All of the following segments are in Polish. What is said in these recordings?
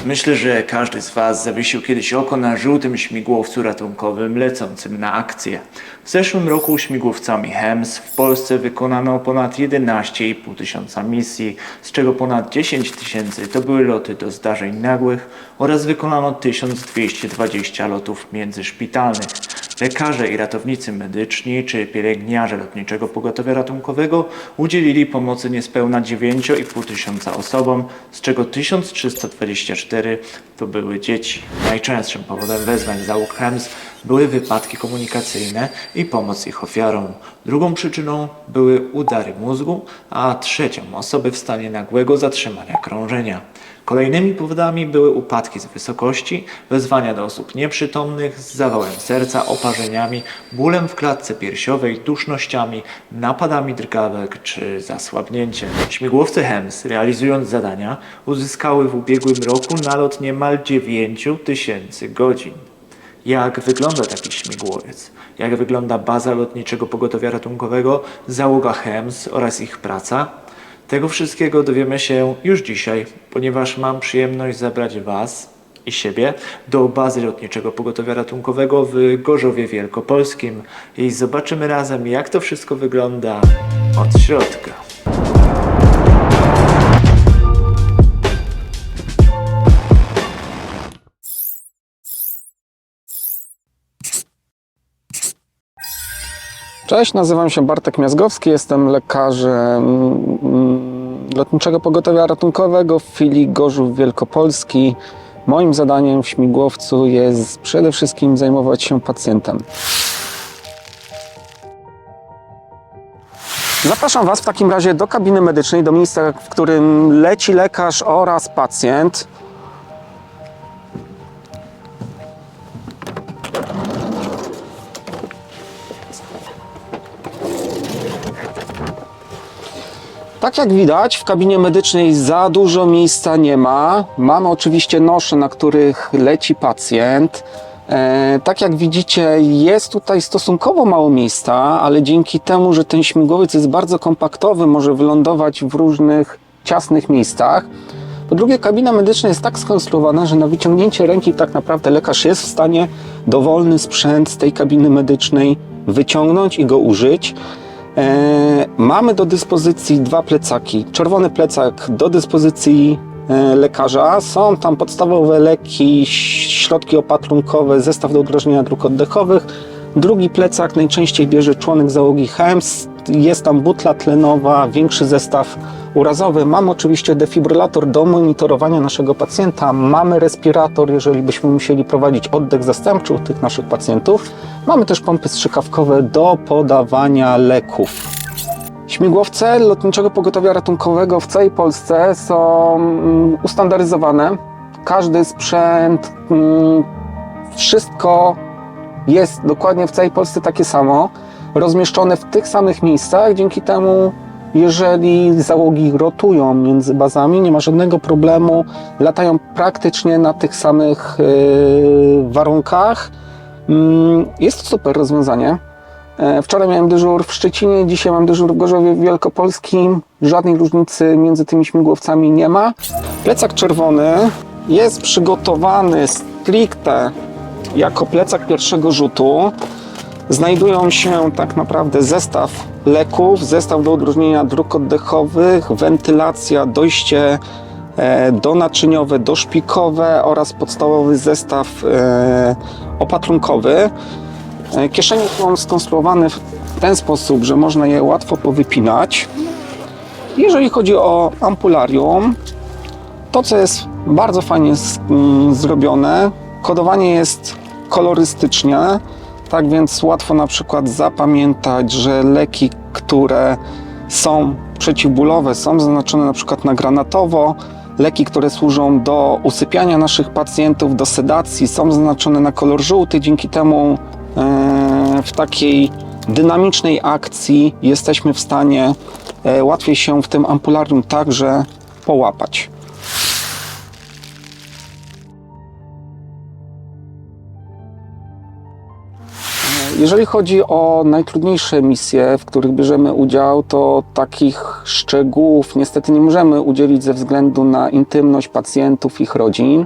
Myślę, że każdy z Was zawiesił kiedyś oko na żółtym śmigłowcu ratunkowym lecącym na akcję. W zeszłym roku śmigłowcami HEMS w Polsce wykonano ponad 11,5 tysiąca misji, z czego ponad 10 tysięcy to były loty do zdarzeń nagłych oraz wykonano 1220 lotów międzyszpitalnych. Lekarze i ratownicy medyczni czy pielęgniarze Lotniczego Pogotowia Ratunkowego udzielili pomocy niespełna 9,5 tysiąca osobom, z czego 1324 to były dzieci. Najczęstszym powodem wezwań załóg HEMS były wypadki komunikacyjne i pomoc ich ofiarom. Drugą przyczyną były udary mózgu, a trzecią osoby w stanie nagłego zatrzymania krążenia. Kolejnymi powodami były upadki z wysokości, wezwania do osób nieprzytomnych z zawałem serca, oparzeniami, bólem w klatce piersiowej, dusznościami, napadami drgawek czy zasłabnięciem. Śmigłowce HEMS, realizując zadania, uzyskały w ubiegłym roku nalot niemal 9 tysięcy godzin. Jak wygląda taki śmigłowiec? Jak wygląda baza Lotniczego Pogotowia Ratunkowego, załoga HEMS oraz ich praca? Tego wszystkiego dowiemy się już dzisiaj, ponieważ mam przyjemność zabrać Was i siebie do bazy Lotniczego Pogotowia Ratunkowego w Gorzowie Wielkopolskim i zobaczymy razem, jak to wszystko wygląda od środka. Cześć, nazywam się Bartek Miazgowski, jestem lekarzem Lotniczego Pogotowia Ratunkowego w filii Gorzów Wielkopolski. Moim zadaniem w śmigłowcu jest przede wszystkim zajmować się pacjentem. Zapraszam Was w takim razie do kabiny medycznej, do miejsca, w którym leci lekarz oraz pacjent. Tak jak widać, w kabinie medycznej za dużo miejsca nie ma. Mamy oczywiście nosze, na których leci pacjent. Tak jak widzicie, jest tutaj stosunkowo mało miejsca, ale dzięki temu, że ten śmigłowiec jest bardzo kompaktowy, może wylądować w różnych ciasnych miejscach. Po drugie, kabina medyczna jest tak skonstruowana, że na wyciągnięcie ręki tak naprawdę lekarz jest w stanie dowolny sprzęt z tej kabiny medycznej wyciągnąć i go użyć. Mamy do dyspozycji dwa plecaki. Czerwony plecak do dyspozycji lekarza. Są tam podstawowe leki, środki opatrunkowe, zestaw do udrożnienia dróg oddechowych. Drugi plecak najczęściej bierze członek załogi HEMS. Jest tam butla tlenowa, większy zestaw urazowy. Mamy oczywiście defibrylator do monitorowania naszego pacjenta. Mamy respirator, jeżeli byśmy musieli prowadzić oddech zastępczy u tych naszych pacjentów. Mamy też pompy strzykawkowe do podawania leków. Śmigłowce Lotniczego Pogotowia Ratunkowego w całej Polsce są ustandaryzowane. Każdy sprzęt, wszystko jest dokładnie w całej Polsce takie samo, rozmieszczone w tych samych miejscach. Dzięki temu, jeżeli załogi rotują między bazami, nie ma żadnego problemu, latają praktycznie na tych samych warunkach. Jest to super rozwiązanie. Wczoraj miałem dyżur w Szczecinie, dzisiaj mam dyżur w Gorzowie Wielkopolskim. Żadnej różnicy między tymi śmigłowcami nie ma. Plecak czerwony jest przygotowany stricte jako plecak pierwszego rzutu. Znajdują się tak naprawdę zestaw leków, zestaw do udrożnienia dróg oddechowych, wentylacja, dojście donaczyniowe, doszpikowe oraz podstawowy zestaw opatrunkowy. Kieszenie są skonstruowane w ten sposób, że można je łatwo powypinać. Jeżeli chodzi o ambularium, to co jest bardzo fajnie zrobione, kodowanie jest kolorystycznie, tak więc łatwo na przykład zapamiętać, że leki, które są przeciwbólowe, są zaznaczone na przykład na granatowo, leki, które służą do usypiania naszych pacjentów, do sedacji, są zaznaczone na kolor żółty. Dzięki temu w takiej dynamicznej akcji jesteśmy w stanie łatwiej się w tym ambularium także połapać. Jeżeli chodzi o najtrudniejsze misje, w których bierzemy udział, to takich szczegółów niestety nie możemy udzielić ze względu na intymność pacjentów i ich rodzin.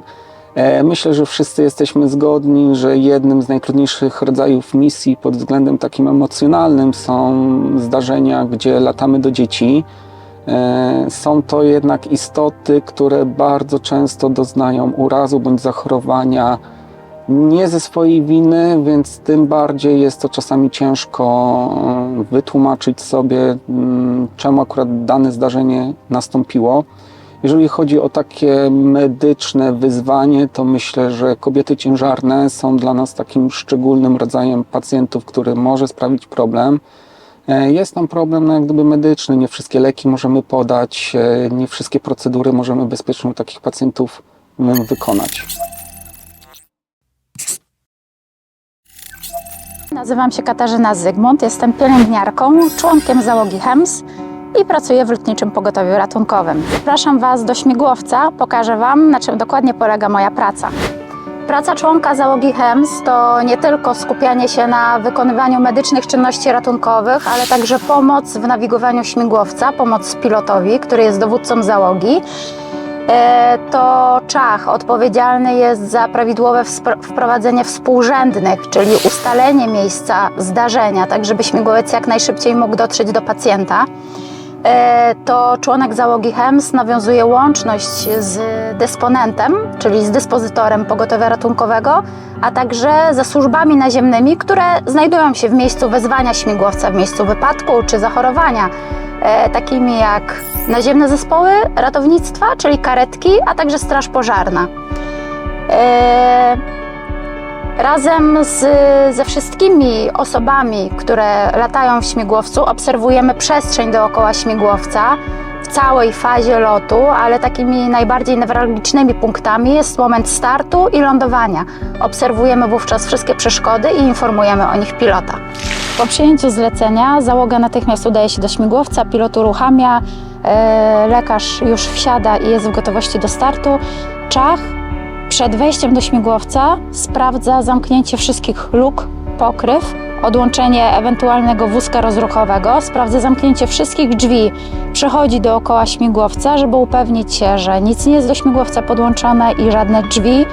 Myślę, że wszyscy jesteśmy zgodni, że jednym z najtrudniejszych rodzajów misji pod względem takim emocjonalnym są zdarzenia, gdzie latamy do dzieci. Są to jednak istoty, które bardzo często doznają urazu bądź zachorowania nie ze swojej winy, więc tym bardziej jest to czasami ciężko wytłumaczyć sobie, czemu akurat dane zdarzenie nastąpiło. Jeżeli chodzi o takie medyczne wyzwanie, to myślę, że kobiety ciężarne są dla nas takim szczególnym rodzajem pacjentów, który może sprawić problem. Jest tam problem jak gdyby medyczny, nie wszystkie leki możemy podać, nie wszystkie procedury możemy bezpiecznie u takich pacjentów wykonać. Nazywam się Katarzyna Zygmunt, jestem pielęgniarką, członkiem załogi HEMS i pracuję w Lotniczym Pogotowiu Ratunkowym. Zapraszam Was do śmigłowca, pokażę Wam, na czym dokładnie polega moja praca. Praca członka załogi HEMS to nie tylko skupianie się na wykonywaniu medycznych czynności ratunkowych, ale także pomoc w nawigowaniu śmigłowca, pomoc pilotowi, który jest dowódcą załogi. To czach odpowiedzialny jest za prawidłowe wprowadzenie współrzędnych, czyli ustalenie miejsca zdarzenia, tak żeby śmigłowiec jak najszybciej mógł dotrzeć do pacjenta. To członek załogi HEMS nawiązuje łączność z dysponentem, czyli z dyspozytorem pogotowia ratunkowego, a także ze służbami naziemnymi, które znajdują się w miejscu wezwania śmigłowca, w miejscu wypadku czy zachorowania, takimi jak naziemne zespoły ratownictwa, czyli karetki, a także straż pożarna. Razem ze wszystkimi osobami, które latają w śmigłowcu, obserwujemy przestrzeń dookoła śmigłowca w całej fazie lotu, ale takimi najbardziej newralgicznymi punktami jest moment startu i lądowania. Obserwujemy wówczas wszystkie przeszkody i informujemy o nich pilota. Po przyjęciu zlecenia załoga natychmiast udaje się do śmigłowca, pilot uruchamia, lekarz już wsiada i jest w gotowości do startu. Czach przed wejściem do śmigłowca sprawdza zamknięcie wszystkich luk, pokryw, odłączenie ewentualnego wózka rozruchowego, sprawdza zamknięcie wszystkich drzwi, przechodzi dookoła śmigłowca, żeby upewnić się, że nic nie jest do śmigłowca podłączone i żadne drzwi,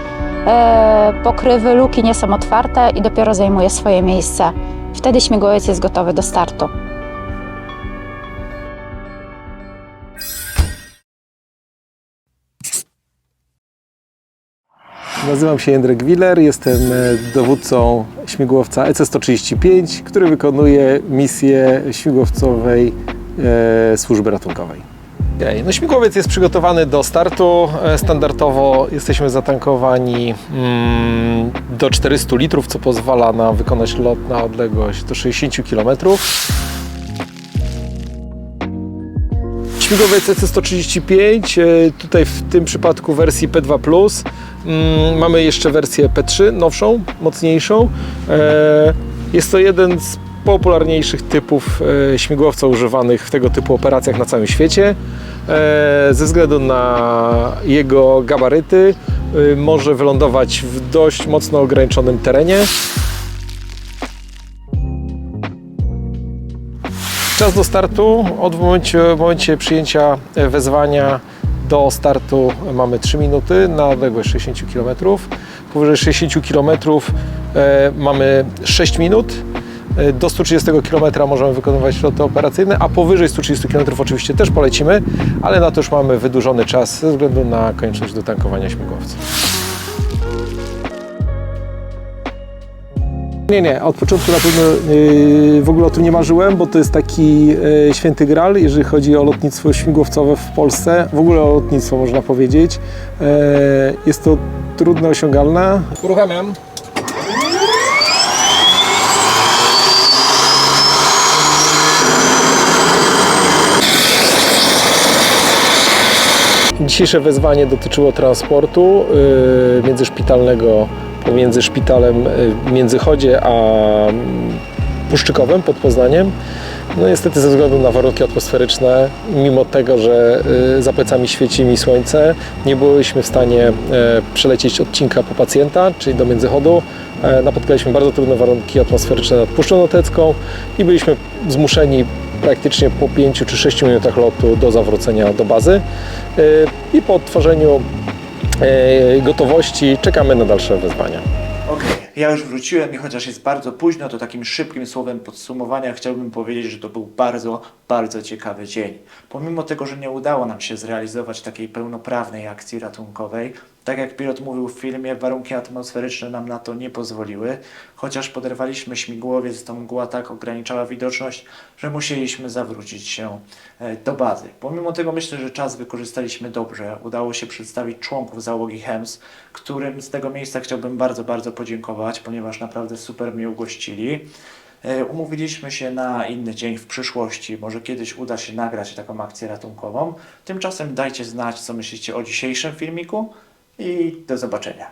pokrywy, luki nie są otwarte i dopiero zajmuje swoje miejsce. Wtedy śmigłowiec jest gotowy do startu. Nazywam się Jędrek Willer, jestem dowódcą śmigłowca EC-135, który wykonuje misję śmigłowcowej służby ratunkowej. No, śmigłowiec jest przygotowany do startu. Standardowo jesteśmy zatankowani do 400 litrów, co pozwala nam wykonać lot na odległość do 60 km. Śmigłowiec EC-135, tutaj w tym przypadku wersji P2+. Mamy jeszcze wersję P3, nowszą, mocniejszą. Jest to jeden z popularniejszych typów śmigłowca używanych w tego typu operacjach na całym świecie. Ze względu na jego gabaryty może wylądować w dość mocno ograniczonym terenie. Czas do startu, w momencie przyjęcia wezwania do startu mamy 3 minuty na odległość 60 km. Powyżej 60 km mamy 6 minut. Do 130 km możemy wykonywać loty operacyjne, a powyżej 130 km oczywiście też polecimy, ale na to już mamy wydłużony czas ze względu na konieczność dotankowania śmigłowca. Nie, od początku na pewno w ogóle o tym nie marzyłem, bo to jest taki święty gral, jeżeli chodzi o lotnictwo śmigłowcowe w Polsce. W ogóle o lotnictwo można powiedzieć. Jest to trudne, osiągalne. Uruchamiam. Dzisiejsze wezwanie dotyczyło transportu międzyszpitalnego pomiędzy szpitalem w Międzychodzie a Puszczykowem pod Poznaniem. No niestety ze względu na warunki atmosferyczne, mimo tego, że za plecami świeci mi słońce, nie byliśmy w stanie przelecieć odcinka po pacjenta, czyli do Międzychodu. Napotkaliśmy bardzo trudne warunki atmosferyczne nad Puszczą Notecką i byliśmy zmuszeni praktycznie po 5 czy 6 minutach lotu do zawrócenia do bazy. I po odtworzeniu gotowości czekamy na dalsze wyzwania. Okej, ja już wróciłem i chociaż jest bardzo późno, to takim szybkim słowem podsumowania chciałbym powiedzieć, że to był bardzo, bardzo ciekawy dzień. Pomimo tego, że nie udało nam się zrealizować takiej pełnoprawnej akcji ratunkowej, tak jak pilot mówił w filmie, warunki atmosferyczne nam na to nie pozwoliły, chociaż poderwaliśmy śmigłowiec, to mgła tak ograniczała widoczność, że musieliśmy zawrócić się do bazy. Pomimo tego myślę, że czas wykorzystaliśmy dobrze. Udało się przedstawić członków załogi HEMS, którym z tego miejsca chciałbym bardzo, bardzo podziękować, ponieważ naprawdę super mnie ugościli. Umówiliśmy się na inny dzień w przyszłości. Może kiedyś uda się nagrać taką akcję ratunkową. Tymczasem dajcie znać, co myślicie o dzisiejszym filmiku i do zobaczenia.